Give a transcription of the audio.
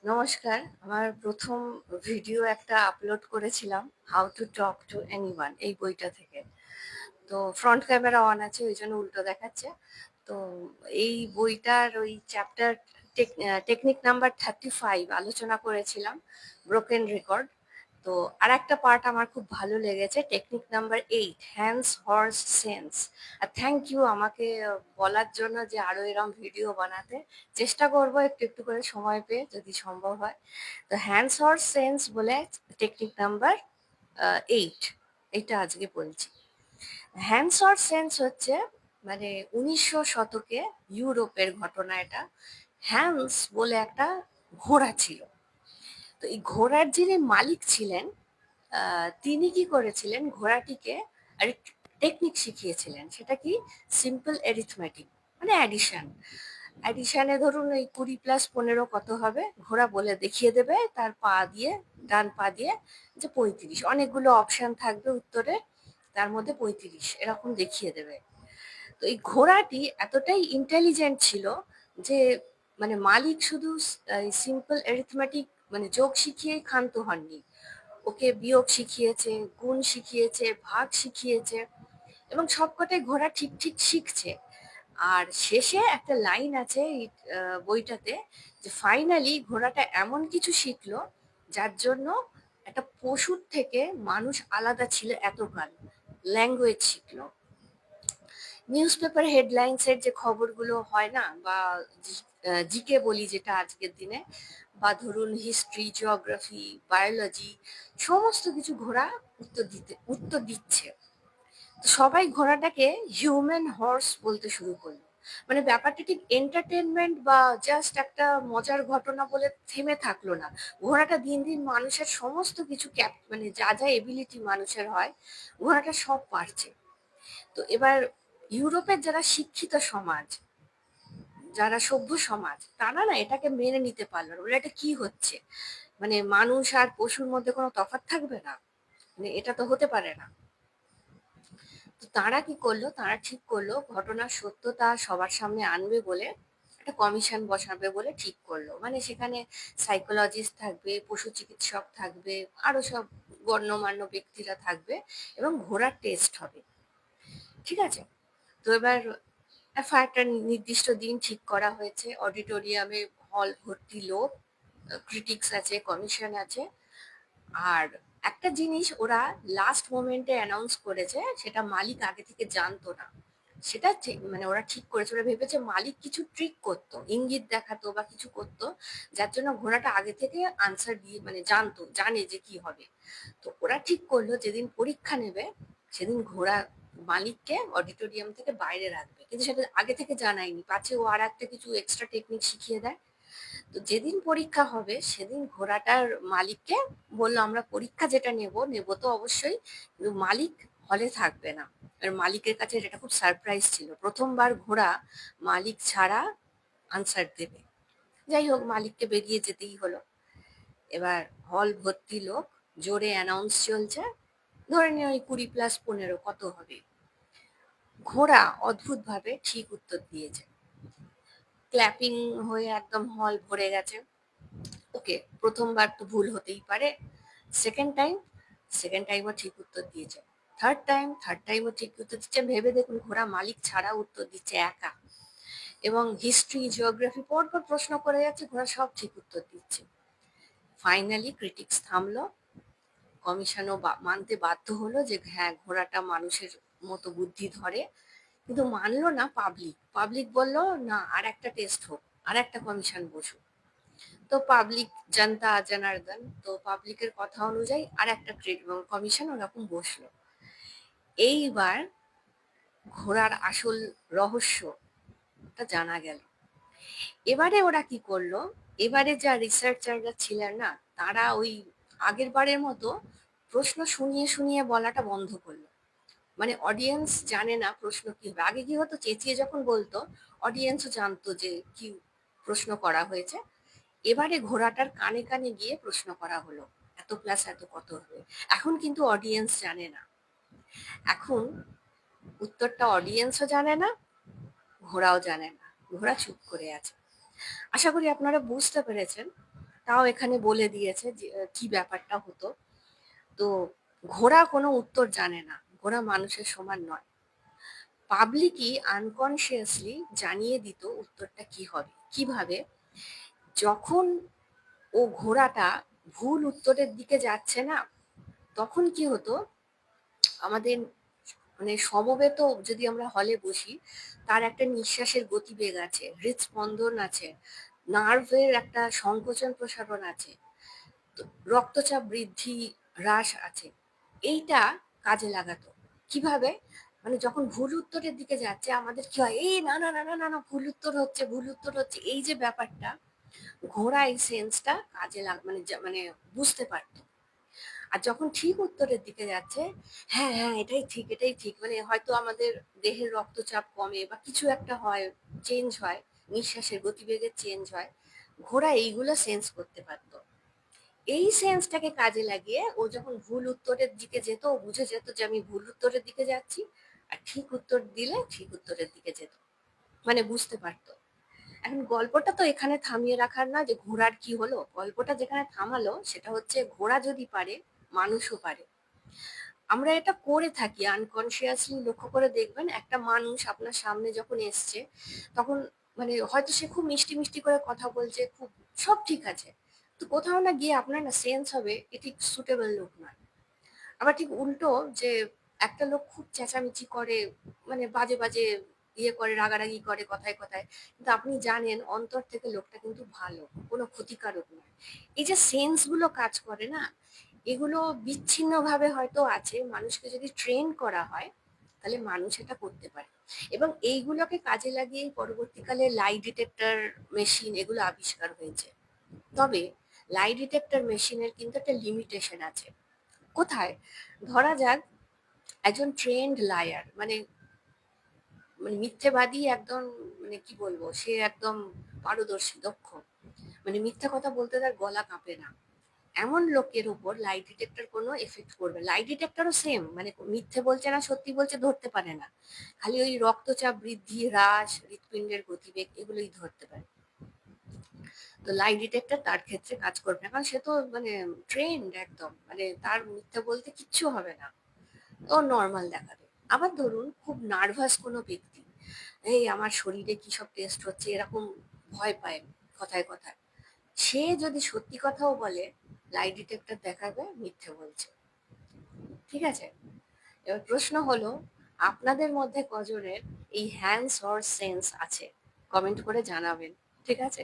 নমস্কার। আমার ১ম ভিডিও একটা আপলোড করেছিলাম 'how to talk to anyone' এই বইটা থেকে। তো ফ্রন্ট ক্যামেরা অন আছে ওইজন্য উল্টো দেখাচ্ছে। তো এই বইটার ওই চ্যাপ্টার টেকনিক নাম্বার 35 আলোচনা করেছিলাম, ব্রোকেন রেকর্ড। তো আরেকটা পার্ট আমার খুব ভালো লেগেছে, technique number 8 hands, horse, sense. আর থ্যাংক ইউ আমাকে বলার জন্য যে আরো এরকম ভিডিও বানাতে। চেষ্টা করব একটু, একটু করে সময় পেয়ে যদি সম্ভব হয়। তো হ্যান্ডস, হর্স, সেন্স বলে টেকনিক নাম্বার 8 এটা আজকে বলছি। হ্যান্ডস অর সেন্স হচ্ছে মানে ১৯০০ শতকে ইউরোপের ঘটনা এটা। হ্যান্স বলে একটা ঘোড়া ছিল। তো এই ঘোড়ার যিনি মালিক ছিলেন তিনি কি করেছিলেন ঘোড়াটিকে আর টেকনিক শিখিয়েছিলেন। সেটা কি? সিম্পল অ্যারিথমেটিক মানে অ্যাডিশন। অ্যাডিশনে ধরুন ওই ২০ + ১৫ কত হবে? ঘোড়া বলে দেখিয়ে দেবে তার পা দিয়ে, ডান পা দিয়ে যে ৩৫। অনেকগুলো অপশন থাকবে উত্তরে, তার মধ্যে ৩৫ এরকম দেখিয়ে দেবে। তো এই ঘোড়াটি এতটাই ইন্টেলিজেন্ট ছিল যে মানে মালিক শুধু সিম্পল অ্যারিথমেটিক মানে যোগ শিখিয়েই ক্ষান্ত হননি। ওকে বিয়োগ শিখিয়েছে, গুণ শিখিয়েছে, ভাগ শিখিয়েছে এবং সবকটাই ঘোড়া ঠিক ঠিক শিখছে। আর শেষে একটা লাইন আছে এই বইটাতে, যে ফাইনালি ঘোড়াটা এমন কিছু শিখলো যার জন্য একটা পশুর থেকে মানুষ আলাদা ছিল এতকাল। ল্যাঙ্গুয়েজ শিখলো। নিউজ পেপার হেডলাইন্স এর যে খবরগুলো হয় না, বা জিকে বলি যেটা আজকের দিনে, বা ধরুন হিস্ট্রি, জিওগ্রাফি, বায়োলজি, সমস্ত কিছু ঘোড়া উত্তর দিচ্ছে। তো সবাই ঘোড়াটাকে হিউম্যান হর্স বলতে শুরু করলো। মানে ব্যাপারটা ঠিক এন্টারটেনমেন্ট বা জাস্ট একটা মজার ঘটনা বলে থেমে থাকলো না। ঘোড়াটা দিন দিন মানুষের সমস্ত কিছু মানে যা যা এবিলিটি মানুষের হয়, ঘোড়াটা সব পারছে। তো এবার ইউরোপের যারা শিক্ষিত সমাজ, যারা সভ্য সমাজ, তারা না এটাকে মেনে নিতে পারলো না। বলে এটা কি হচ্ছে? মানে মানুষ আর পশুর মধ্যে কোনো তফাৎ থাকবে না? মানে এটা তো হতে পারে না। তো তারা কি করলো? তারা ঠিক করলো ঘটনার সত্যতা সবার সামনে আনবে বলে একটা কমিশন বসাবে বলে ঠিক করলো। মানে সেখানে সাইকোলজিস্ট থাকবে, পশু চিকিৎসক থাকবে, আরো সব গণ্যমান্য ব্যক্তিরা থাকবে এবং ঘোড়ার টেস্ট হবে। ঠিক আছে? তো এবার একটা নির্দিষ্ট দিন ঠিক করা হয়েছে। অডিটোরিয়ামে হল ভর্তি লোক, ক্রিটিক্স আছে, কমিশন আছে। আর একটা জিনিস ওরা লাস্ট মোমেন্টে অ্যানাউন্স করেছে, সেটা মালিক আগে থেকে জানতো না। সেটা ঠিক মানে ওরা ঠিক করেছে, ওরা ভেবেছে মালিক কিছু ট্রিক করতো, ইঙ্গিত দেখাতো বা কিছু করতো, যার জন্য ঘোড়াটা আগে থেকে আনসার দিয়ে মানে জানে যে কি হবে। তো ওরা ঠিক করলো যেদিন পরীক্ষা নেবে সেদিন ঘোড়া মালিককে অডিটোরিয়াম থেকে বাইরে রাখবে, কিন্তু সেটা আগে থেকে জানায়নি, পাছে ও আর একটা কিছু এক্সট্রা টেকনিক শিখিয়ে দেয়। তো যেদিন পরীক্ষা হবে সেদিন ঘোড়াটার মালিককে বললো আমরা পরীক্ষা যেটা নেব তো অবশ্যই, কিন্তু মালিক হলে থাকবে না। আর মালিকের কাছে এটা খুব সারপ্রাইজ ছিল, প্রথমবার ঘোড়া মালিক ছাড়া আনসার দেবে। যাই হোক, মালিককে বেরিয়ে যেতেই হলো। এবার হল ভর্তি লোক, জোরে অ্যানাউন্স চলছে, ধরে নিয়ে ওই ২০ + ১৫ কত হবে। ঘোড়া অদ্ভুত ভাবে ঠিক উত্তর দিয়েছে। ক্ল্যাপিং হয়ে একদম হল ভরে গেছে। ওকে, প্রথমবার তো ভুল হতেই পারে। সেকেন্ড টাইম, সেকেন্ড টাইমও ঠিক উত্তর দিয়েছে। থার্ড টাইমও ঠিক উত্তর দিচ্ছে। ভেবে দেখুন, ঘোড়া মালিক ছাড়া উত্তর দিচ্ছে একা, এবং হিস্ট্রি, জিওগ্রাফি পরপর প্রশ্ন করে যাচ্ছে, ঘোড়া সব ঠিক উত্তর দিচ্ছে। ফাইনালি ক্রিটিক্স থামলো, কমিশনও মানতে বাধ্য হলো যে হ্যাঁ, ঘোড়াটা মানুষের মতো বুদ্ধি ধরে। কিন্তু মানলো না পাবলিক। পাবলিক বলল না, আর একটা টেস্ট হোক, আর একটা কমিশন বসুক। তো পাবলিক, জনতা জনার্দন, তো পাবলিকের কথা অনুযায়ী আর একটা কমিশন ওরকম বসলো। এইবার ঘোড়ার আসল রহস্যটা জানা গেল। এবারে ওরা কি করলো, এবারে যা রিসার্চাররা ছিলেন না, তারা ওই আগের বারের মতো প্রশ্ন শুনিয়ে শুনিয়ে বলাটা বন্ধ করলো। মানে অডিয়েন্স জানে না প্রশ্ন কি হবে। আগে কি হতো, চেঁচিয়ে যখন বলতো অডিয়েন্সও জানতো যে কি প্রশ্ন করা হয়েছে। এবারে ঘোড়াটার কানে কানে গিয়ে প্রশ্ন করা হলো, এত প্লাস এত কত হবে। এখন কিন্তু অডিয়েন্স জানে না, এখন উত্তরটা অডিয়েন্সও জানে না, ঘোড়াও জানে না। ঘোড়া চুপ করে আছে। আশা করি আপনারা বুঝতে পেরেছেন তাও এখানে বলে দিয়েছে যে কি ব্যাপারটা হতো। তো ঘোড়া কোনো উত্তর জানে না, ঘোড়া মানুষের সমান নয়। পাবলিকই আনকনসিয়াসলি জানিয়ে দিত উত্তরটা কি হবে। কিভাবে? যখন ও ঘোড়াটা ভুল উত্তরের দিকে যাচ্ছে না, তখন কি হতো, আমাদের মানে সমবেত যদি আমরা হলে বসি, তার একটা নিঃশ্বাসের গতিবেগ আছে, হৃদস্পন্দন আছে, নার্ভের একটা সংকোচন প্রসারণ আছে, তো রক্তচাপ বৃদ্ধি হ্রাস আছে। এইটা কাজে লাগাতো। কিভাবে? মানে যখন ভুল উত্তরের দিকে যাচ্ছে আমাদের কি হয়, এই না না না না না না, ভুল উত্তর হচ্ছে, ভুল উত্তর হচ্ছে, এই যে ব্যাপারটা, ঘোড়া এই সেন্সটা কাজে মানে মানে বুঝতে পারতো। আর যখন ঠিক উত্তরের দিকে যাচ্ছে, হ্যাঁ হ্যাঁ এটাই ঠিক, এটাই ঠিক, মানে হয়তো আমাদের দেহের রক্তচাপ কমে বা কিছু একটা হয়, চেঞ্জ হয়, নিঃশ্বাসের গতিবেগের চেঞ্জ হয়, ঘোড়া এইগুলো সেন্স করতে পারতো। এই সেন্সটাকে কাজে লাগিয়ে ও যখন ভুল উত্তরের দিকে যেত, ও বুঝে যেত যে আমি ভুল উত্তরের দিকে যাচ্ছি, আর ঠিক উত্তর দিলে ঠিক উত্তরের দিকে যেত, মানে বুঝতে পারতো। এখন গল্পটা তো এখানে থামিয়ে রাখার না যে ঘোড়ার কি হলো, গল্পটা যেখানে থামালো সেটা হচ্ছে ঘোড়া যদি পারে, মানুষও পারে। আমরা এটা করে থাকি আনকনসিয়াসলি, লক্ষ্য করে দেখবেন একটা মানুষ আপনার সামনে যখন এসছে, তখন মানে হয়তো সে খুব মিষ্টি মিষ্টি করে কথা বলছে, খুব সব ঠিক আছে, তো কোথাও না গিয়ে আপনার না সেন্স হবে এটি সুটেবল লোক নয়। আবার ঠিক উল্টো, যে একটা লোক খুব চেঁচামেচি করে, মানে বাজে বাজে ইয়ে করে, রাগারাগি করে কথায় কথায়, কিন্তু আপনি জানেন অন্তর থেকে লোকটা কিন্তু ভালো, কোনো ক্ষতিকারক নয়। এই যে সেন্স গুলো কাজ করে না, এগুলো বিচ্ছিন্ন ভাবে হয়তো আছে, মানুষকে যদি ট্রেন করা হয় তাহলে মানুষ এটা করতে পারে। এবং এইগুলোকে কাজে লাগিয়েই পরবর্তীকালে লাই ডিটেক্টর মেশিন এগুলো আবিষ্কার হয়েছে। তবে লাই ডিটেক্টর মেশিনের কিন্তু একটা লিমিটেশন আছে। কোথায়? ধরা যাক একজন ট্রেন্ড লায়ার, মানে মানে মিথ্যেবাদী একদম, মানে কি বলবো, সে একদম পারদর্শী, দক্ষ, মানে মিথ্যা কথা বলতে তার গলা কাঁপে না, এমন লোকের উপর লাই ডিটেক্টর কোনো এফেক্ট করবে। লাই ডিটেক্টরও সেম, মানে মিথ্যে বলছে না সত্যি বলছে ধরতে পারে না, খালি ওই রক্তচাপ বৃদ্ধি হ্রাস, হৃৎপিণ্ডের গতিবেগ এগুলোই ধরতে পারে। তো লাই ডিটেক্টর তার ক্ষেত্রে কাজ করবে না, কারণ সে তো মানে ট্রেন্ড একদম, মানে তার মিথ্যে বলতে কিচ্ছু হবে না, ও নর্মাল দেখাবে। আবার ধরুন খুব নার্ভাস কোনো ব্যক্তি, এই আমার শরীরে কি সব টেস্ট হচ্ছে এরকম ভয় পায় কথায় কথায়, সে যদি সত্যি কথাও বলে, লাই ডিটেক্টর দেখাবে মিথ্যে বলছে। ঠিক আছে? এবার প্রশ্ন হলো, আপনাদের মধ্যে কজনের এই হ্যান্ডস অর সেন্স আছে? কমেন্ট করে জানাবেন। ঠিক আছে?